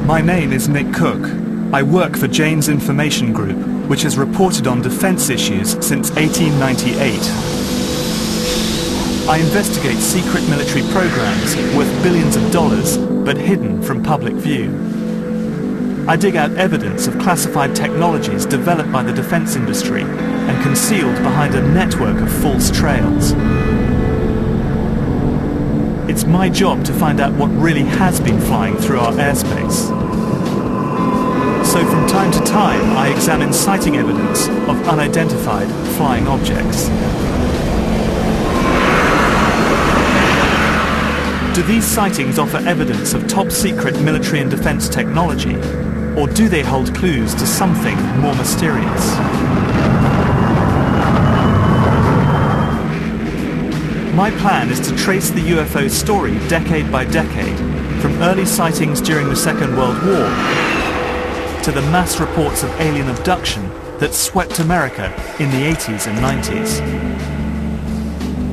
My name is Nick Cook. I work for Jane's Information Group, which has reported on defense issues since 1898. I investigate secret military programs worth billions of dollars, but hidden from public view. I dig out evidence of classified technologies developed by the defense industry and concealed behind a network of false trails. It's my job to find out what really has been flying through our airspace. So from time to time, I examine sighting evidence of unidentified flying objects. Do these sightings offer evidence of top-secret military and defense technology, or do they hold clues to something more mysterious? My plan is to trace the UFO story decade by decade, from early sightings during the Second World War to the mass reports of alien abduction that swept America in the 80s and 90s.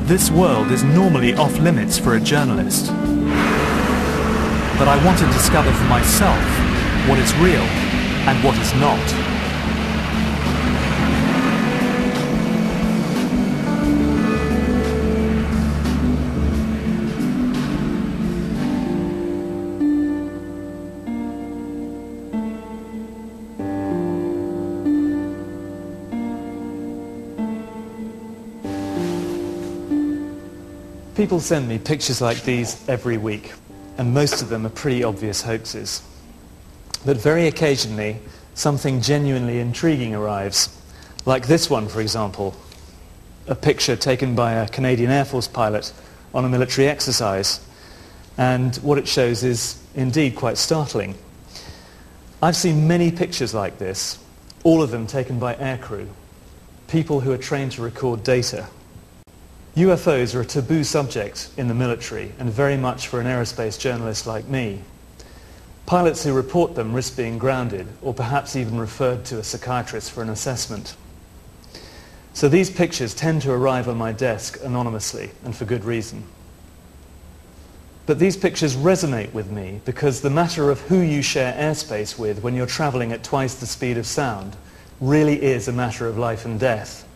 This world is normally off limits for a journalist. But I want to discover for myself what is real and what is not. People send me pictures like these every week, and most of them are pretty obvious hoaxes. But very occasionally, something genuinely intriguing arrives. Like this one, for example, a picture taken by a Canadian Air Force pilot on a military exercise. And what it shows is indeed quite startling. I've seen many pictures like this, all of them taken by aircrew, people who are trained to record data. UFOs are a taboo subject in the military, and very much for an aerospace journalist like me. Pilots who report them risk being grounded, or perhaps even referred to a psychiatrist for an assessment. So these pictures tend to arrive on my desk anonymously, and for good reason. But these pictures resonate with me because the matter of who you share airspace with when you're traveling at twice the speed of sound really is a matter of life and death.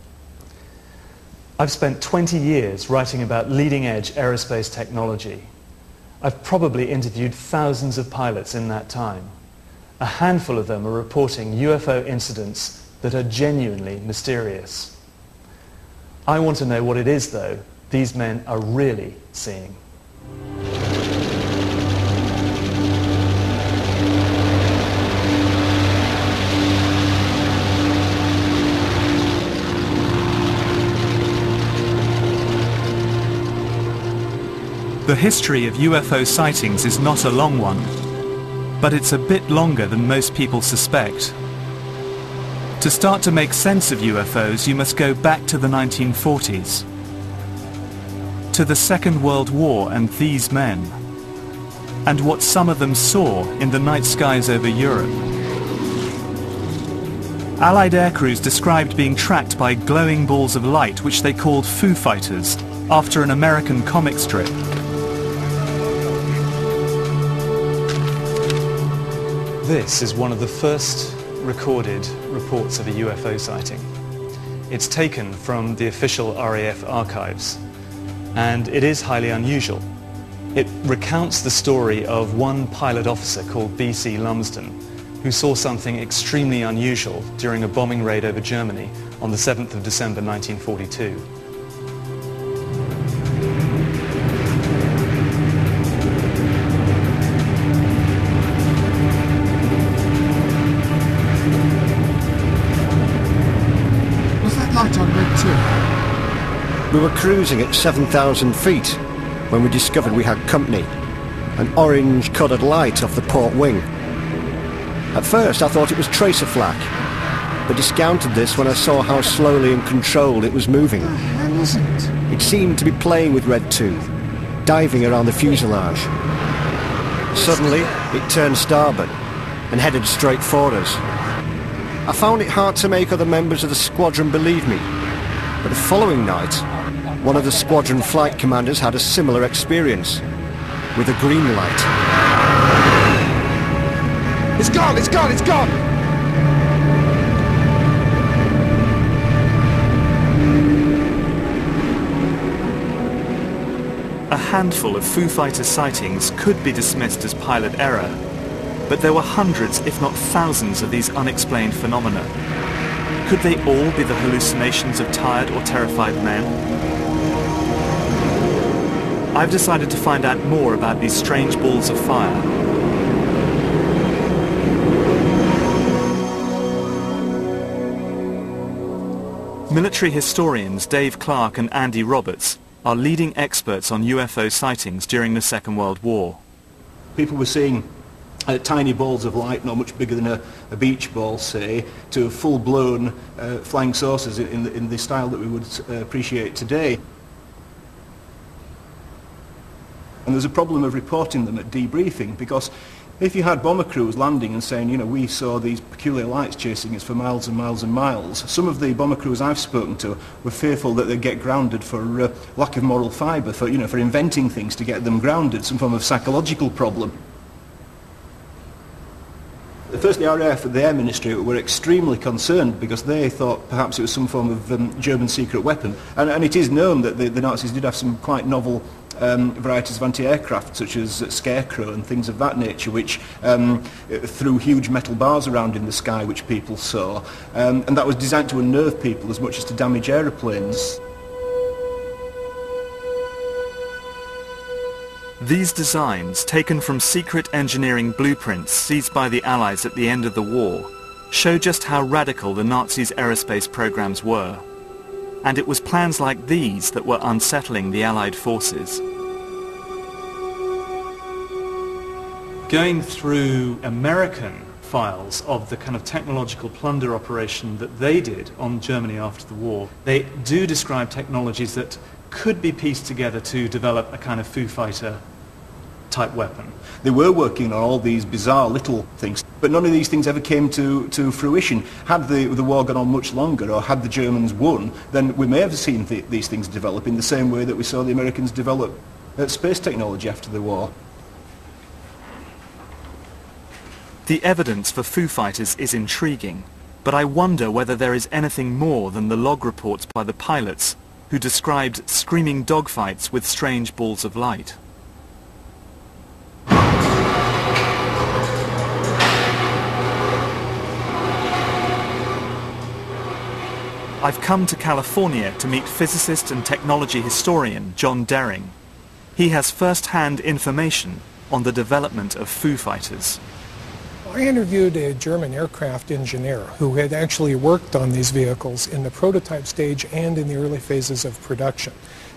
I've spent 20 years writing about leading-edge aerospace technology. I've probably interviewed thousands of pilots in that time. A handful of them are reporting UFO incidents that are genuinely mysterious. I want to know what it is, though, these men are really seeing. The history of UFO sightings is not a long one, but it's a bit longer than most people suspect. To start to make sense of UFOs, you must go back to the 1940s, to the Second World War and these men, and what some of them saw in the night skies over Europe. Allied aircrews described being tracked by glowing balls of light which they called Foo Fighters, after an American comic strip. This is one of the first recorded reports of a UFO sighting. It's taken from the official RAF archives, and it is highly unusual. It recounts the story of one pilot officer called B.C. Lumsden, who saw something extremely unusual during a bombing raid over Germany on the 7th of December 1942. We were cruising at 7,000 feet when we discovered we had company, an orange-coloured light off the port wing. At first I thought it was tracer flak, but discounted this when I saw how slowly and controlled it was moving. What the hell is it? It seemed to be playing with Red 2, diving around the fuselage. Suddenly it turned starboard and headed straight for us. I found it hard to make other members of the squadron believe me, but the following night, one of the squadron flight commanders had a similar experience, with a green light. gone, it's gone! A handful of Foo Fighter sightings could be dismissed as pilot error, but there were hundreds, if not thousands, of these unexplained phenomena. Could they all be the hallucinations of tired or terrified men? I've decided to find out more about these strange balls of fire. Military historians Dave Clark and Andy Roberts are leading experts on UFO sightings during the Second World War. People were seeing tiny balls of light, not much bigger than a beach ball, say, to full-blown flying saucers in the style that we would appreciate today. And there's a problem of reporting them at debriefing, because if you had bomber crews landing and saying, you know, we saw these peculiar lights chasing us for miles and miles and miles, some of the bomber crews I've spoken to were fearful that they'd get grounded for lack of moral fibre, for inventing things to get them grounded, some form of psychological problem. First, the RAF and the Air Ministry were extremely concerned because they thought perhaps it was some form of German secret weapon. And it is known that the Nazis did have some quite novel varieties of anti-aircraft, such as Scarecrow and things of that nature, which threw huge metal bars around in the sky, which people saw. And that was designed to unnerve people as much as to damage aeroplanes. These designs, taken from secret engineering blueprints seized by the Allies at the end of the war, show just how radical the Nazis' aerospace programs were. And it was plans like these that were unsettling the Allied forces. Going through American files of the kind of technological plunder operation that they did on Germany after the war, they do describe technologies that could be pieced together to develop a kind of Foo Fighter type weapon. They were working on all these bizarre little things, but none of these things ever came to fruition. Had the war gone on much longer, or had the Germans won, then we may have seen these things develop in the same way that we saw the Americans develop space technology after the war. The evidence for Foo Fighters is intriguing, but I wonder whether there is anything more than the log reports by the pilots who described screaming dogfights with strange balls of light. I've come to California to meet physicist and technology historian John Dering. He has first-hand information on the development of Foo Fighters. I interviewed a German aircraft engineer who had actually worked on these vehicles in the prototype stage and in the early phases of production.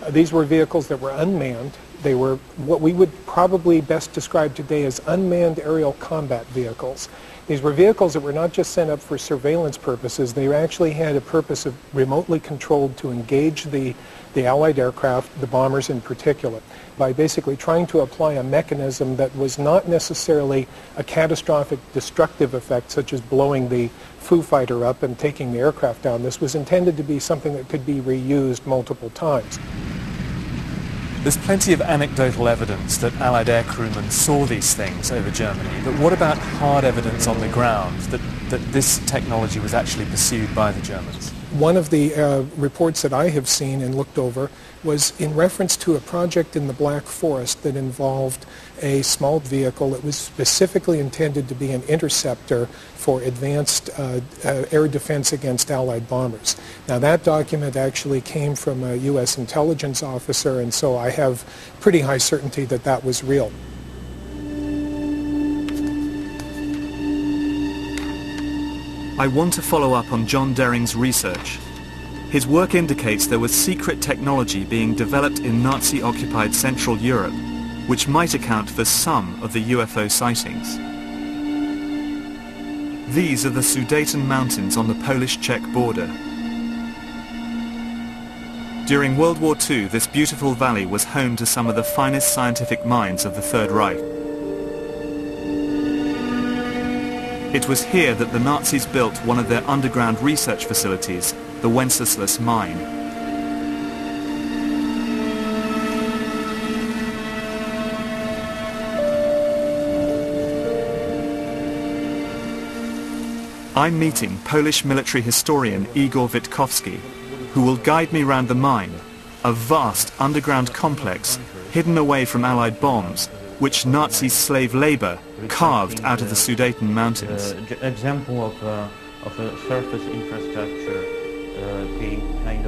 These were vehicles that were unmanned. They were what we would probably best describe today as unmanned aerial combat vehicles. These were vehicles that were not just sent up for surveillance purposes. They actually had a purpose of remotely controlled to engage the Allied aircraft, the bombers in particular, by basically trying to apply a mechanism that was not necessarily a catastrophic destructive effect, such as blowing the Foo Fighter up and taking the aircraft down. This was intended to be something that could be reused multiple times. There's plenty of anecdotal evidence that Allied air crewmen saw these things over Germany, but what about hard evidence on the ground that this technology was actually pursued by the Germans? One of the reports that I have seen and looked over was in reference to a project in the Black Forest that involved a small vehicle that was specifically intended to be an interceptor for advanced air defense against Allied bombers. Now that document actually came from a U.S. intelligence officer, and so I have pretty high certainty that that was real. I want to follow up on John Dering's research. His work indicates there was secret technology being developed in Nazi-occupied Central Europe, which might account for some of the UFO sightings. These are the Sudeten Mountains on the Polish-Czech border. During World War II, this beautiful valley was home to some of the finest scientific minds of the Third Reich. It was here that the Nazis built one of their underground research facilities, the Wenceslas mine. I'm meeting Polish military historian Igor Witkowski, who will guide me round the mine, a vast underground complex hidden away from Allied bombs, which Nazi slave labour carved out of the Sudeten mountains. Example of a surface infrastructure being kind of